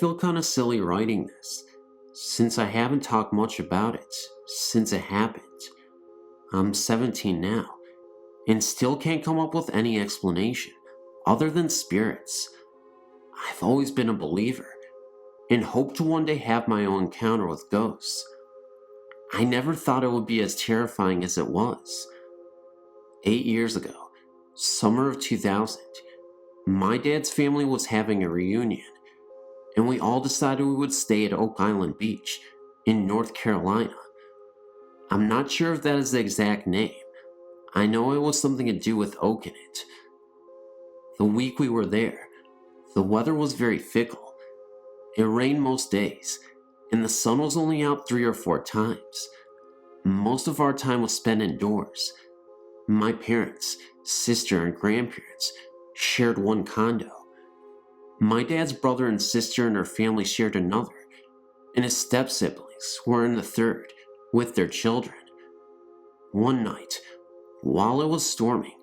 feel kinda silly writing this, since I haven't talked much about it since it happened. I'm 17 now, and still can't come up with any explanation other than spirits. I've always been a believer, and hoped to one day have my own encounter with ghosts. I never thought it would be as terrifying as it was. 8 years ago, summer of 2000, my dad's family was having a reunion, and we all decided we would stay at Oak Island Beach in North Carolina. I'm not sure if that is the exact name. I know it was something to do with oak in it. The week we were there, the weather was very fickle. It rained most days, and the sun was only out 3 or 4 times. Most of our time was spent indoors. My parents, sister, and grandparents shared one condo. My dad's brother and sister and her family shared another, and his step-siblings were in the third with their children. One night, while it was storming,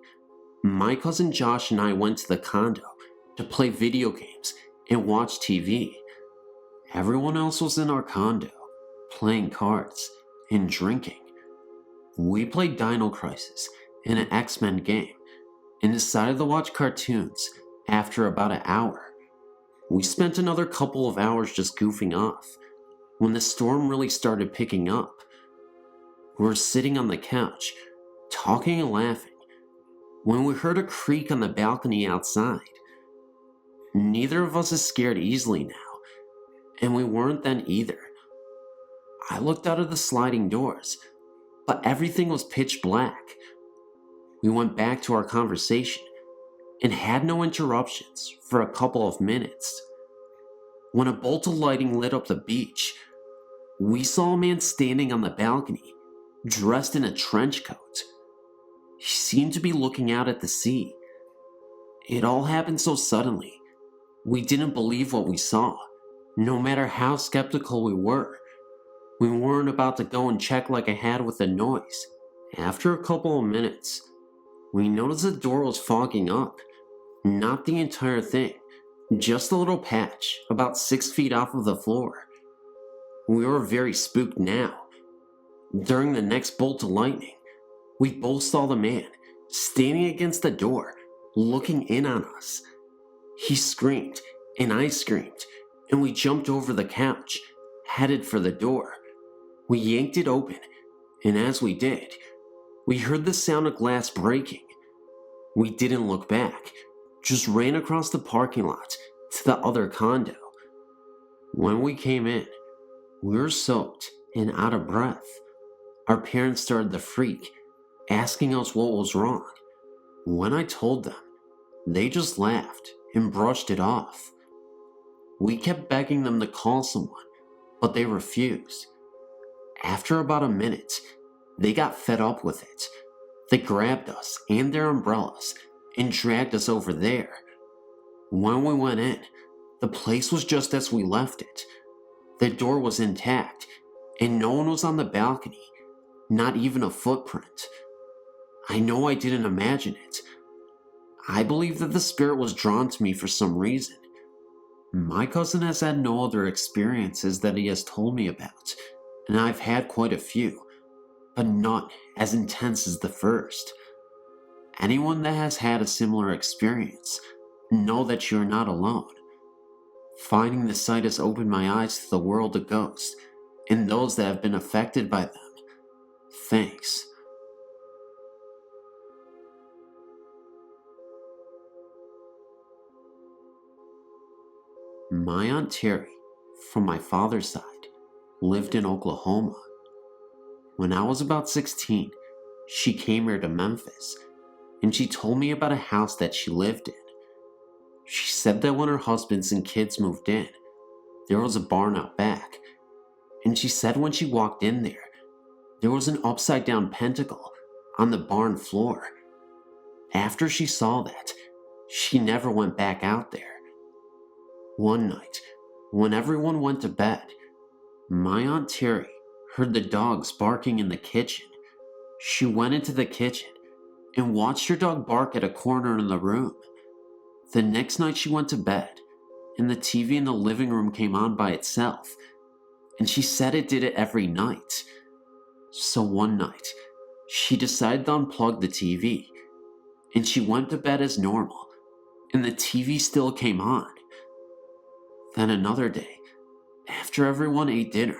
my cousin Josh and I went to the condo to play video games and watch TV. Everyone else was in our condo, playing cards and drinking. We played Dino Crisis and an X-Men game, and decided to watch cartoons after about an hour. We spent another couple of hours just goofing off, when the storm really started picking up. We were sitting on the couch, talking and laughing, when we heard a creak on the balcony outside. Neither of us is scared easily now, and we weren't then either. I looked out of the sliding doors, but everything was pitch black. We went back to our conversation and had no interruptions for a couple of minutes. When a bolt of lighting lit up the beach, we saw a man standing on the balcony, dressed in a trench coat. He seemed to be looking out at the sea. It all happened so suddenly, we didn't believe what we saw, no matter how skeptical we were. We weren't about to go and check like I had with the noise. After a couple of minutes, we noticed the door was fogging up. Not the entire thing, just a little patch about 6 feet off of the floor. We were very spooked now. During the next bolt of lightning, we both saw the man standing against the door, looking in on us. He screamed, and I screamed, and we jumped over the couch, headed for the door. We yanked it open, and as we did, we heard the sound of glass breaking. We didn't look back, just ran across the parking lot to the other condo. When we came in, we were soaked and out of breath. Our parents started to freak, asking us what was wrong. When I told them, they just laughed and brushed it off. We kept begging them to call someone, but they refused. After about a minute, they got fed up with it. They grabbed us and their umbrellas and dragged us over there. When we went in, the place was just as we left it. The door was intact, and no one was on the balcony, not even a footprint. I know I didn't imagine it. I believe that the spirit was drawn to me for some reason. My cousin has had no other experiences that he has told me about, and I've had quite a few, but none as intense as the first. Anyone that has had a similar experience, know that you're not alone. Finding the site has opened my eyes to the world of ghosts and those that have been affected by them. Thanks. My Aunt Terry, from my father's side, lived in Oklahoma. When I was about 16, she came here to Memphis, and she told me about a house that she lived in. She said that when her husbands and kids moved in, there was a barn out back, and she said when she walked in there was an upside-down pentacle on the barn floor. After she saw that, she never went back out there. One night, when everyone went to bed, my Aunt Terry heard the dogs barking in the kitchen. She went into the kitchen and watched her dog bark at a corner in the room. The next night she went to bed and the TV in the living room came on by itself, and she said it did it every night. So one night, she decided to unplug the TV, and she went to bed as normal, and the TV still came on. Then another day, after everyone ate dinner,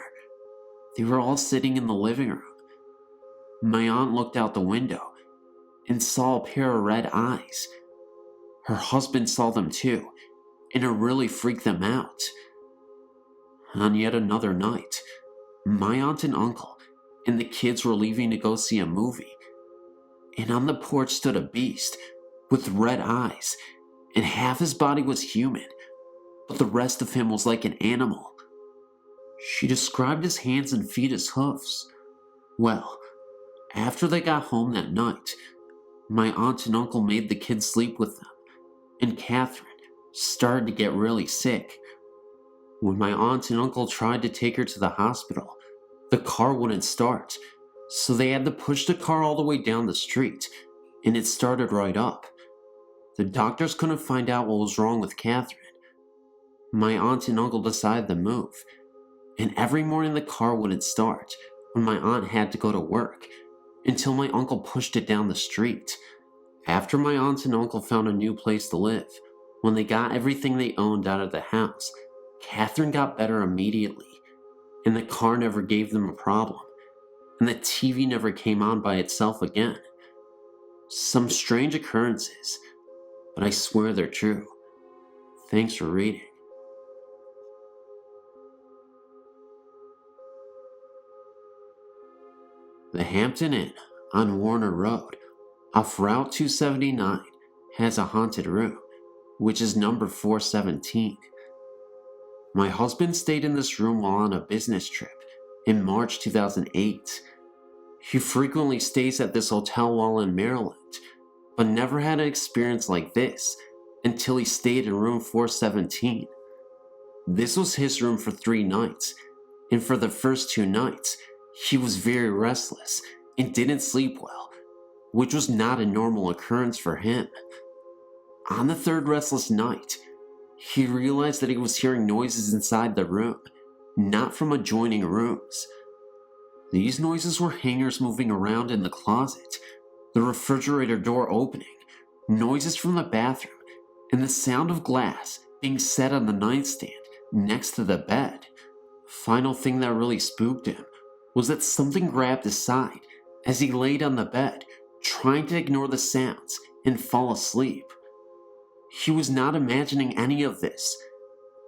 they were all sitting in the living room. My aunt looked out the window and saw a pair of red eyes. Her husband saw them too, and it really freaked them out. On yet another night, my aunt and uncle and the kids were leaving to go see a movie, and on the porch stood a beast with red eyes, and half his body was human, but the rest of him was like an animal. She described his hands and feet as hoofs. Well, after they got home that night, my aunt and uncle made the kids sleep with them, and Catherine started to get really sick. When my aunt and uncle tried to take her to the hospital, the car wouldn't start, so they had to push the car all the way down the street, and it started right up. The doctors couldn't find out what was wrong with Catherine. My aunt and uncle decided to move, and every morning the car wouldn't start when my aunt had to go to work, until my uncle pushed it down the street. After my aunt and uncle found a new place to live, when they got everything they owned out of the house, Catherine got better immediately, and the car never gave them a problem, and the TV never came on by itself again. Some strange occurrences, but I swear they're true. Thanks for reading. The Hampton Inn on Warner Road, off Route 279, has a haunted room, which is number 417. My husband stayed in this room while on a business trip in March 2008. He frequently stays at this hotel while in Maryland, but never had an experience like this until he stayed in room 417. This was his room for 3 nights, and for the first 2 nights, he was very restless and didn't sleep well, which was not a normal occurrence for him. On the 3rd restless night, he realized that he was hearing noises inside the room, not from adjoining rooms. These noises were hangers moving around in the closet, the refrigerator door opening, noises from the bathroom, and the sound of glass being set on the nightstand next to the bed. Final thing that really spooked him was that something grabbed his side as he laid on the bed, trying to ignore the sounds and fall asleep. He was not imagining any of this.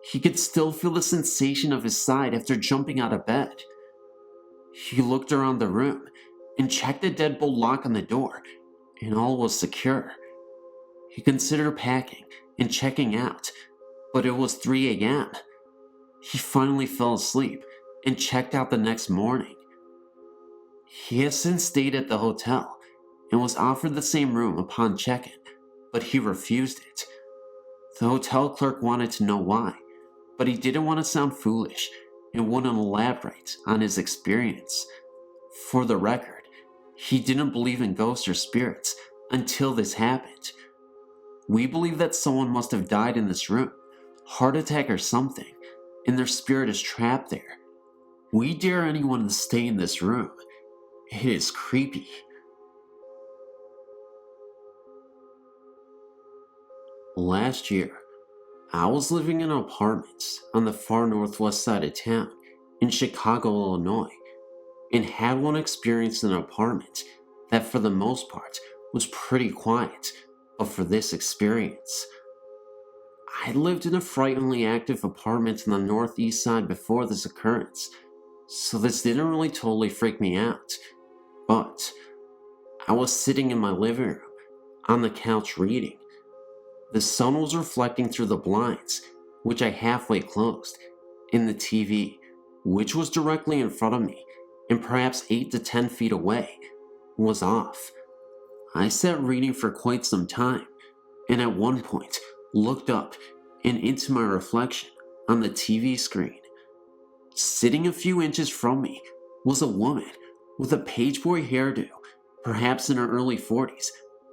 He could still feel the sensation of his side after jumping out of bed. He looked around the room and checked the deadbolt lock on the door, and all was secure. He considered packing and checking out, but it was 3 a.m. He finally fell asleep and checked out the next morning. He has since stayed at the hotel and was offered the same room upon check-in, but he refused it. The hotel clerk wanted to know why, but he didn't want to sound foolish and wouldn't elaborate on his experience. For the record, he didn't believe in ghosts or spirits until this happened. We believe that someone must have died in this room, heart attack or something, and their spirit is trapped there. We dare anyone to stay in this room. It is creepy. Last year, I was living in an apartment on the far northwest side of town in Chicago, Illinois, and had one experience in an apartment that for the most part was pretty quiet, but for this experience. I lived in a frighteningly active apartment on the northeast side before this occurrence, so this didn't really totally freak me out, but I was sitting in my living room on the couch reading. The sun was reflecting through the blinds, which I halfway closed, and the TV, which was directly in front of me and perhaps 8 to 10 feet away, was off. I sat reading for quite some time, and at one point looked up and into my reflection on the TV screen. Sitting a few inches from me was a woman with a pageboy hairdo, perhaps in her early 40s,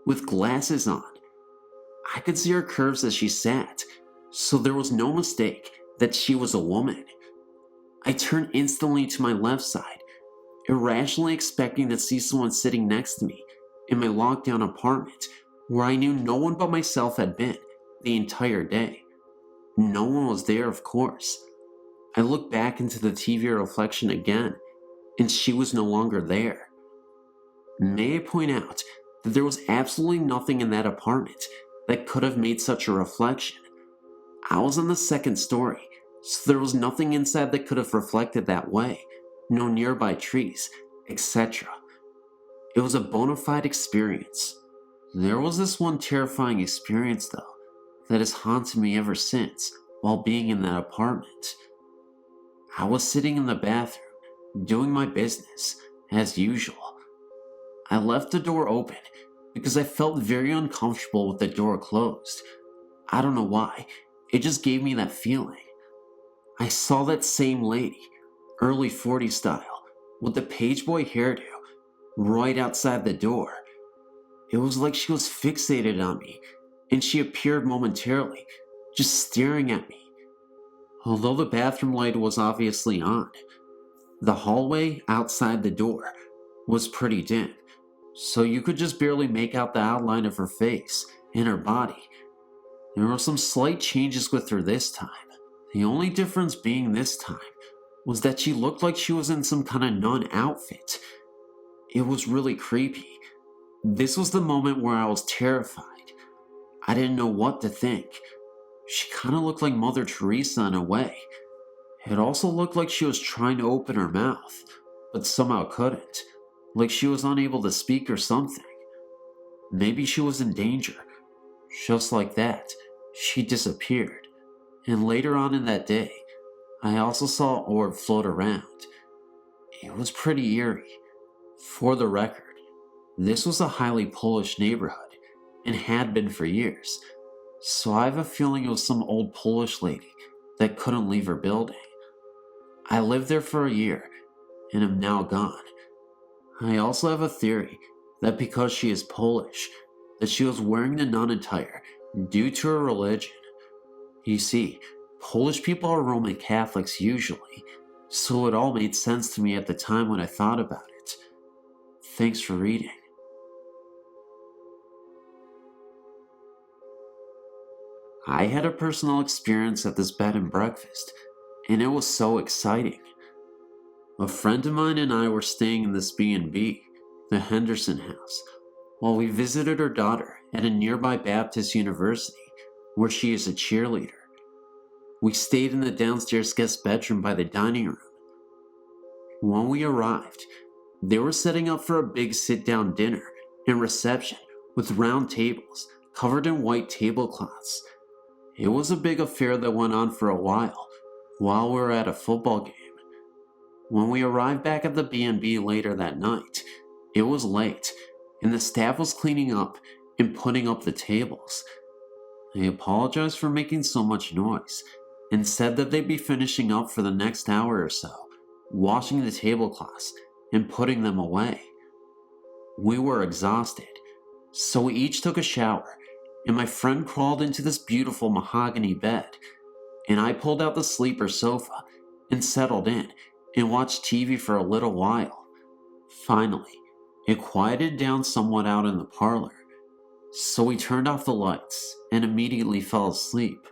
with glasses on. I could see her curves as she sat, so there was no mistake that she was a woman. I turned instantly to my left side, irrationally expecting to see someone sitting next to me in my lockdown apartment where I knew no one but myself had been the entire day. No one was there, of course. I looked back into the TV reflection again, and she was no longer there. May I point out that there was absolutely nothing in that apartment that could have made such a reflection. I was on the second story, so there was nothing inside that could have reflected that way. No nearby trees, etc. It was a bona fide experience. There was this one terrifying experience, though, that has haunted me ever since while being in that apartment. I was sitting in the bathroom, doing my business, as usual. I left the door open because I felt very uncomfortable with the door closed. I don't know why, it just gave me that feeling. I saw that same lady, early 40s style, with the pageboy hairdo, right outside the door. It was like she was fixated on me, and she appeared momentarily, just staring at me. Although the bathroom light was obviously on, the hallway outside the door was pretty dim, so you could just barely make out the outline of her face and her body. There were some slight changes with her this time. The only difference being this time was that she looked like she was in some kind of nun outfit. It was really creepy. This was the moment where I was terrified. I didn't know what to think. She kind of looked like Mother Teresa in a way. It also looked like she was trying to open her mouth, but somehow couldn't. Like she was unable to speak or something. Maybe she was in danger. Just like that, she disappeared. And later on in that day, I also saw an orb float around. It was pretty eerie. For the record, this was a highly Polish neighborhood, and had been for years, so I have a feeling it was some old Polish lady that couldn't leave her building. I lived there for a year, and am now gone. I also have a theory that because she is Polish, that she was wearing the nun attire due to her religion. You see, Polish people are Roman Catholics usually, so it all made sense to me at the time when I thought about it. Thanks for reading. I had a personal experience at this bed and breakfast, and it was so exciting. A friend of mine and I were staying in this B&B, the Henderson House, while we visited her daughter at a nearby Baptist university where she is a cheerleader. We stayed in the downstairs guest bedroom by the dining room. When we arrived, they were setting up for a big sit-down dinner and reception with round tables covered in white tablecloths. It was a big affair that went on for a while we were at a football game. When we arrived back at the B&B later that night, it was late, and the staff was cleaning up and putting up the tables. They apologized for making so much noise, and said that they'd be finishing up for the next hour or so, washing the tablecloths and putting them away. We were exhausted, so we each took a shower, and my friend crawled into this beautiful mahogany bed, and I pulled out the sleeper sofa and settled in and watched TV for a little while. Finally, it quieted down somewhat out in the parlor, so we turned off the lights and immediately fell asleep.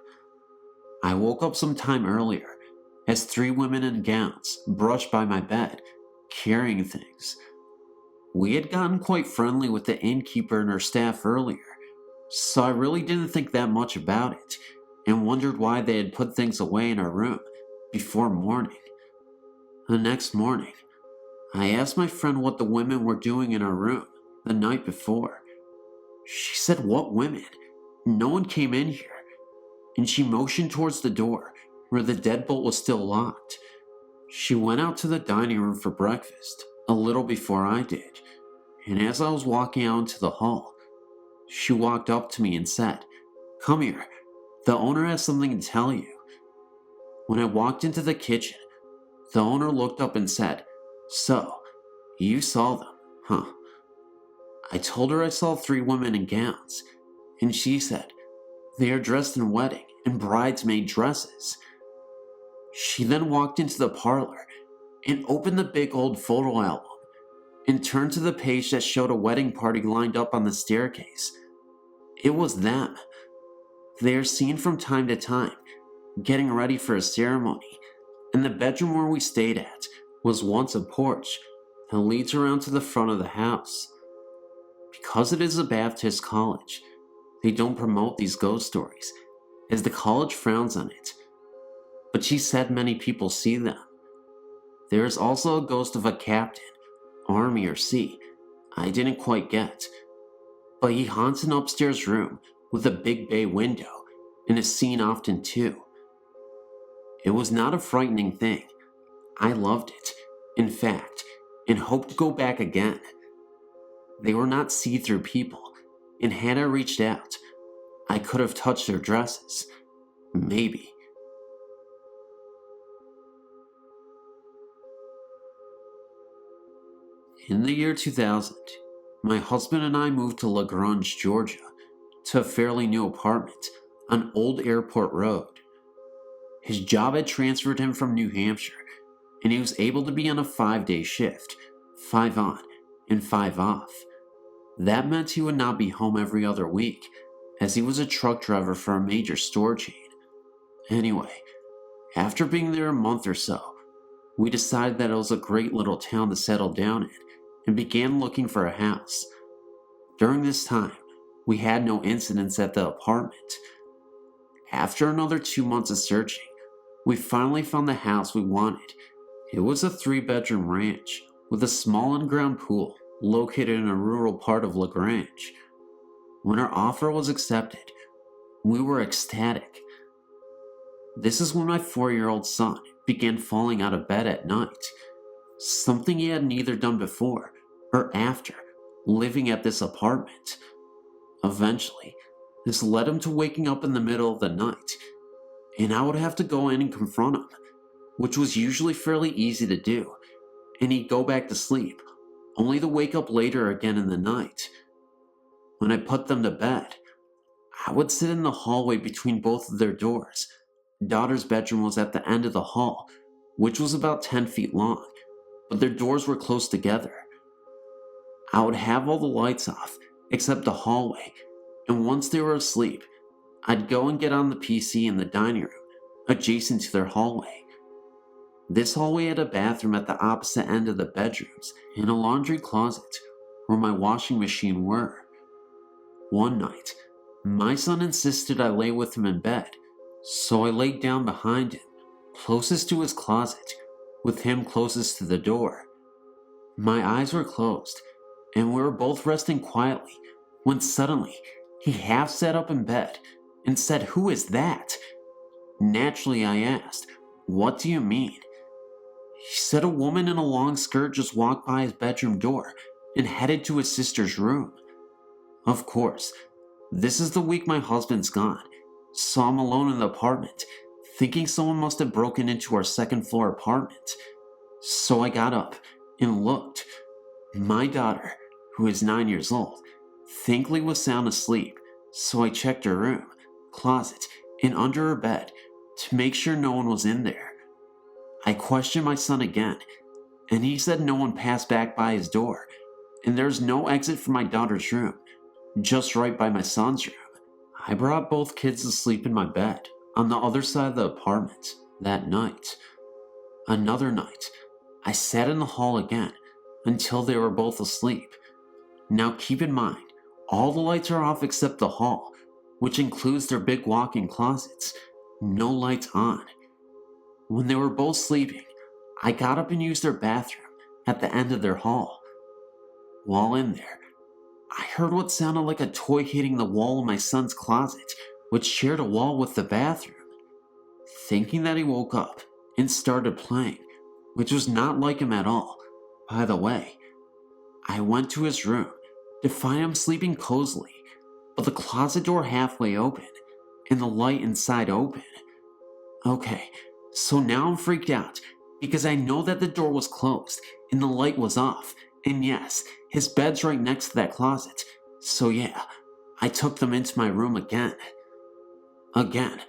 I woke up some time earlier as 3 women in gowns brushed by my bed, carrying things. We had gotten quite friendly with the innkeeper and her staff earlier, so I really didn't think that much about it, and wondered why they had put things away in our room before morning. The next morning, I asked my friend what the women were doing in our room the night before. She said, "What women? No one came in here," and she motioned towards the door where the deadbolt was still locked. She went out to the dining room for breakfast a little before I did, and as I was walking out into the hall, she walked up to me and said, "Come here, the owner has something to tell you." When I walked into the kitchen, the owner looked up and said, "So, you saw them, huh?" I told her I saw 3 women in gowns, and she said, "They are dressed in wedding and bridesmaid dresses. She then walked into the parlor and opened the big old photo album and turned to the page that showed a wedding party lined up on the staircase. It was them. They are seen from time to time, getting ready for a ceremony, and the bedroom where we stayed at was once a porch that leads around to the front of the house. Because it is a Baptist college, they don't promote these ghost stories, as the college frowns on it. But she said many people see them. There is also a ghost of a captain, Army or Sea, I didn't quite get, but he haunts an upstairs room with a big bay window and is seen often too. It was not a frightening thing. I loved it, in fact, and hoped to go back again. They were not see-through people, and had I reached out, I could have touched their dresses. Maybe. In the year 2000, my husband and I moved to LaGrange, Georgia, to a fairly new apartment on Old Airport Road. His job had transferred him from New Hampshire, and he was able to be on a 5-day shift, 5 on and 5 off. That meant he would not be home every other week, as he was a truck driver for a major store chain. Anyway, after being there a month or so, we decided that it was a great little town to settle down in, and began looking for a house. During this time, we had no incidents at the apartment. After another 2 months of searching, we finally found the house we wanted. It was a 3-bedroom ranch with a small in-ground pool located in a rural part of LaGrange. When our offer was accepted, we were ecstatic. This is when my 4-year-old son began falling out of bed at night, something he had neither done before or after living at this apartment. Eventually, this led him to waking up in the middle of the night, and I would have to go in and confront him, which was usually fairly easy to do, and he'd go back to sleep, only to wake up later again in the night. When I put them to bed, I would sit in the hallway between both of their doors. Daughter's bedroom was at the end of the hall, which was about 10 feet long, but their doors were close together. I would have all the lights off, except the hallway, and once they were asleep, I'd go and get on the PC in the dining room, adjacent to their hallway. This hallway had a bathroom at the opposite end of the bedrooms, and a laundry closet, where my washing machine were. One night, my son insisted I lay with him in bed, so I laid down behind him, closest to his closet, with him closest to the door. My eyes were closed, and we were both resting quietly, when suddenly, he half sat up in bed and said, "Who is that?" Naturally, I asked, "What do you mean?" He said a woman in a long skirt just walked by his bedroom door and headed to his sister's room. Of course, this is the week my husband's gone, so I'm alone in the apartment, thinking someone must have broken into our second-floor apartment. So I got up and looked. My daughter, who is 9 years old, thankfully was sound asleep, so I checked her room, closet, and under her bed to make sure no one was in there. I questioned my son again, and he said no one passed back by his door, and there's no exit from my daughter's room, just right by my son's room. I brought both kids to sleep in my bed on the other side of the apartment that night. Another night, I sat in the hall again until they were both asleep. Now keep in mind, all the lights are off except the hall, which includes their big walk-in closets. No lights on. When they were both sleeping, I got up and used their bathroom at the end of their hall. While in there, I heard what sounded like a toy hitting the wall of my son's closet, which shared a wall with the bathroom. Thinking that he woke up and started playing, which was not like him at all, by the way, I went to his room to find him sleeping cozily, but the closet door halfway open, and the light inside open. Okay, so now I'm freaked out, because I know that the door was closed, and the light was off, and yes, his bed's right next to that closet, so yeah, I took them into my room again. Again,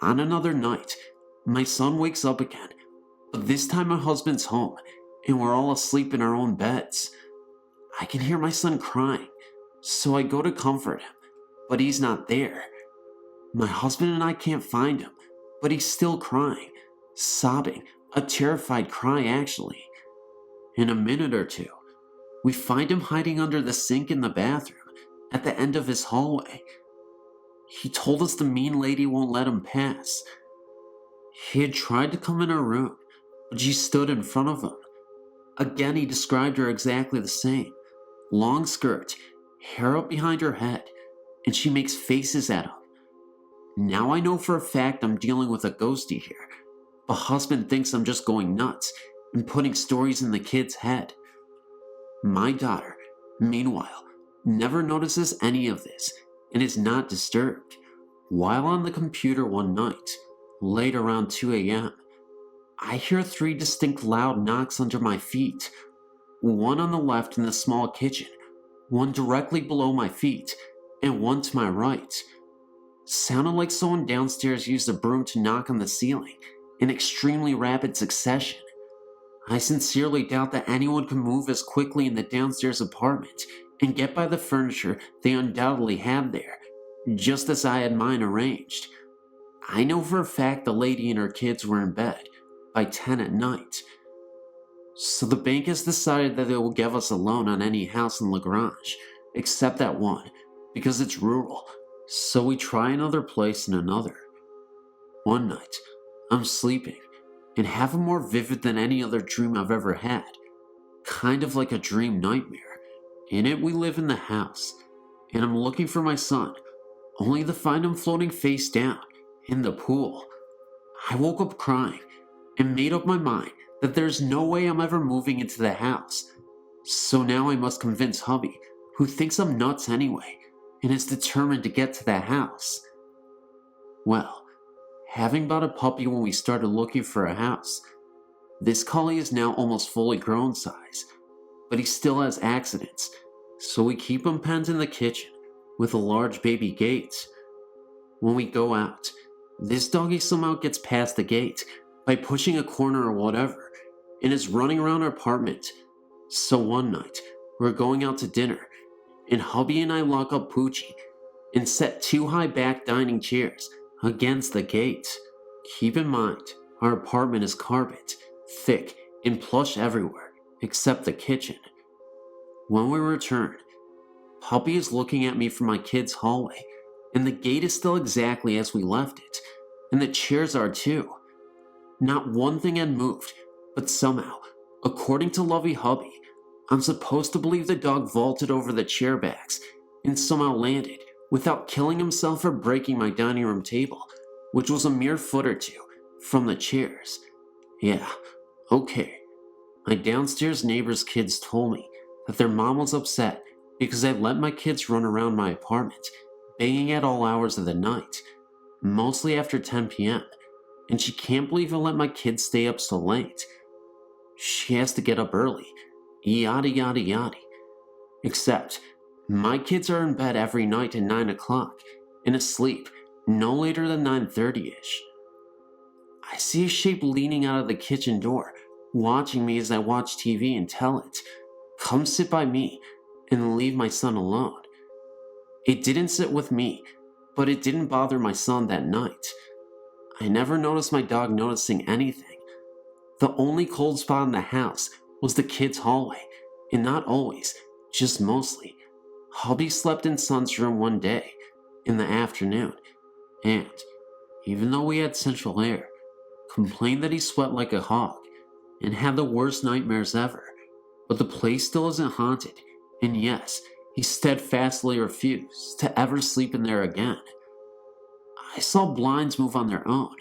On another night, my son wakes up again, but this time my husband's home, and we're all asleep in our own beds. I can hear my son crying, so I go to comfort him, but he's not there. My husband and I can't find him, but he's still crying, sobbing, a terrified cry actually. In a minute or two, we find him hiding under the sink in the bathroom at the end of his hallway. He told us the mean lady won't let him pass. He had tried to come in her room, but she stood in front of him. Again, he described her exactly the same. Long skirt, hair up behind her head, and she makes faces at him. Now I know for a fact I'm dealing with a ghostie here, but husband thinks I'm just going nuts and putting stories in the kid's head. My daughter, meanwhile, never notices any of this and is not disturbed. While on the computer one night, late around 2 a.m., I hear 3 distinct loud knocks under my feet. One on the left in the small kitchen, one directly below my feet, and one to my right. Sounded like someone downstairs used a broom to knock on the ceiling in extremely rapid succession. I sincerely doubt that anyone can move as quickly in the downstairs apartment and get by the furniture they undoubtedly had there, just as I had mine arranged. I know for a fact the lady and her kids were in bed by 10 at night. So the bank has decided that they will give us a loan on any house in Lagrange, except that one, because it's rural, so we try another place and another. One night, I'm sleeping, and have a more vivid than any other dream I've ever had. Kind of like a dream nightmare. In it, we live in the house, and I'm looking for my son, only to find him floating face down in the pool. I woke up crying, and made up my mind that there's no way I'm ever moving into the house. So now I must convince hubby, who thinks I'm nuts anyway, and is determined to get to that house. Well, having bought a puppy when we started looking for a house, this collie is now almost fully grown size, but he still has accidents, so we keep him penned in the kitchen with a large baby gate. When we go out, this doggy somehow gets past the gate by pushing a corner or whatever, and is running around our apartment. So one night, we're going out to dinner, and hubby and I lock up Poochie and set 2 high back dining chairs against the gate. Keep in mind, our apartment is carpet, thick and plush everywhere, except the kitchen. When we return, Puppy is looking at me from my kid's hallway, and the gate is still exactly as we left it, and the chairs are too. Not one thing had moved, but somehow, according to Lovey Hubby, I'm supposed to believe the dog vaulted over the chair backs and somehow landed without killing himself or breaking my dining room table, which was a mere foot or two from the chairs. Yeah, okay. My downstairs neighbor's kids told me that their mom was upset because I let my kids run around my apartment, banging at all hours of the night, mostly after 10 p.m., and she can't believe I let my kids stay up so late. She has to get up early, yada yada yada. Except, my kids are in bed every night at 9 o'clock, and asleep no later than 9:30ish. I see a shape leaning out of the kitchen door, watching me as I watch TV and tell it, "Come sit by me," and leave my son alone. It didn't sit with me, but it didn't bother my son that night. I never noticed my dog noticing anything. The only cold spot in the house was the kids' hallway, and not always, just mostly. Hubby slept in son's room one day, in the afternoon, and, even though we had central air, complained that he sweat like a hog, and had the worst nightmares ever. But the place still isn't haunted, and yes, he steadfastly refused to ever sleep in there again. I saw blinds move on their own,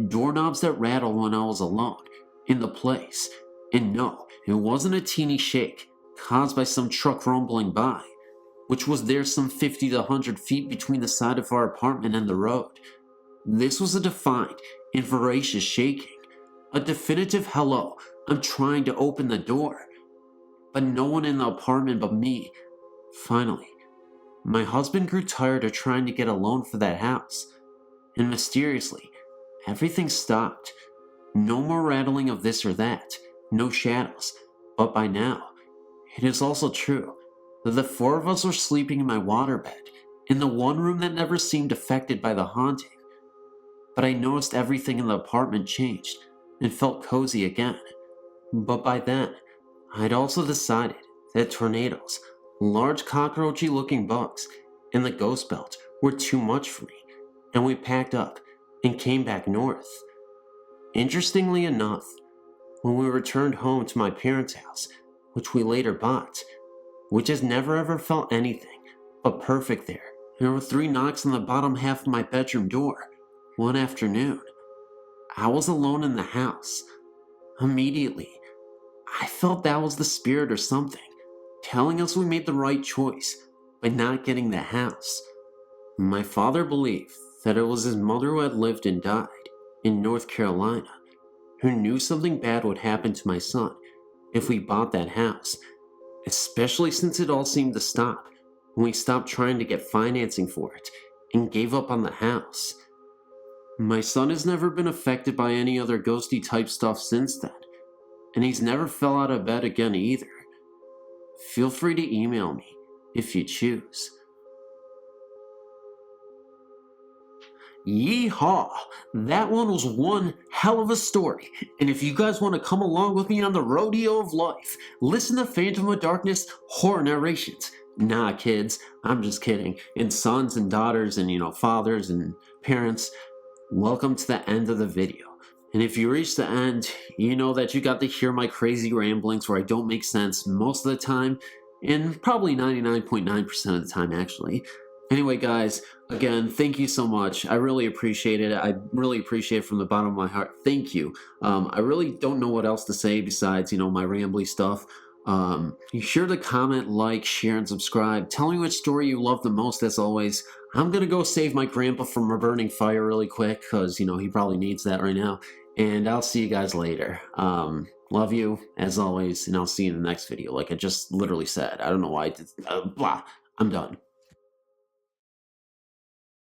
doorknobs that rattled when I was alone in the place, and no, it wasn't a teeny shake caused by some truck rumbling by, which was there some 50 to 100 feet between the side of our apartment and the road. This was a defined and voracious shaking, a definitive hello, I'm trying to open the door, but no one in the apartment but me. Finally, my husband grew tired of trying to get a loan for that house, and mysteriously everything stopped. No more rattling of this or that, no shadows. But by now, it is also true that the four of us were sleeping in my waterbed, in the one room that never seemed affected by the haunting. But I noticed everything in the apartment changed and felt cozy again. But by then, I'd also decided that tornadoes, large cockroachy looking bugs, and the ghost belt were too much for me, and we packed up and came back north. Interestingly enough, when we returned home to my parents' house, which we later bought, we just never ever felt anything but perfect there. There were 3 knocks on the bottom half of my bedroom door one afternoon. I was alone in the house. Immediately, I felt that was the spirit or something, telling us we made the right choice by not getting the house. My father believed that it was his mother who had lived and died in North Carolina, who knew something bad would happen to my son if we bought that house, especially since it all seemed to stop when we stopped trying to get financing for it and gave up on the house. My son has never been affected by any other ghosty type stuff since then, and he's never fell out of bed again either. Feel free to email me if you choose. Yeehaw! That one was one hell of a story, and if you guys want to come along with me on the rodeo of life, listen to Phantom of Darkness horror narrations. Nah, kids, I'm just kidding. And sons and daughters and, fathers and parents, welcome to the end of the video. And if you reach the end, you know that you got to hear my crazy ramblings where I don't make sense most of the time, and probably 99.9% of the time actually. Anyway, guys, again, thank you so much. I really appreciate it. I really appreciate it from the bottom of my heart. Thank you. I really don't know what else to say besides, my rambly stuff. Be sure to comment, like, share, and subscribe. Tell me which story you love the most, as always. I'm gonna go save my grandpa from a burning fire really quick, because, he probably needs that right now. And I'll see you guys later. Love you, as always, and I'll see you in the next video, like I just literally said. I don't know why I did, blah. I'm done.